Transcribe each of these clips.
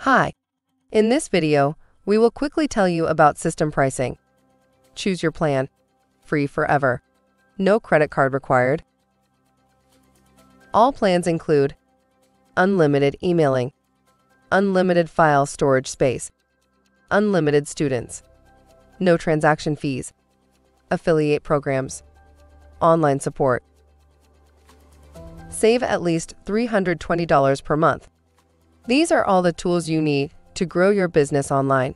Hi. In this video, we will quickly tell you about system pricing. Choose your plan. Free forever. No credit card required. All plans include unlimited emailing, unlimited file storage space, unlimited students, no transaction fees, affiliate programs, online support. Save at least $320 per month. These are all the tools you need to grow your business online.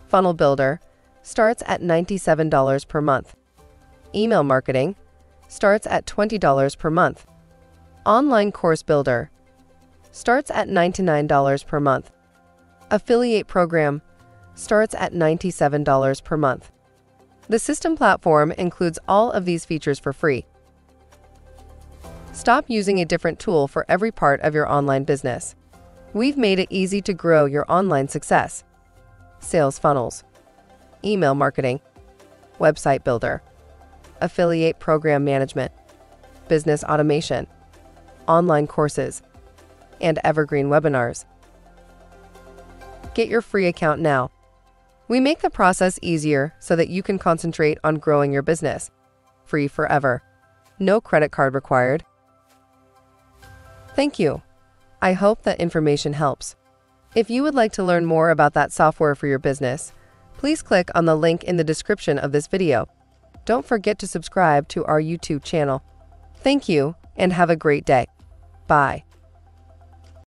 Funnel Builder starts at $97 per month. Email Marketing starts at $20 per month. Online Course Builder starts at $99 per month. Affiliate Program starts at $97 per month. The system platform includes all of these features for free. Stop using a different tool for every part of your online business. We've made it easy to grow your online success. Sales funnels, email marketing, website builder, affiliate program management, business automation, online courses, and Evergreen webinars. Get your free account now. We make the process easier so that you can concentrate on growing your business. Free forever. No credit card required. Thank you. I hope that information helps. If you would like to learn more about that software for your business, please click on the link in the description of this video. Don't forget to subscribe to our YouTube channel. Thank you and have a great day. Bye.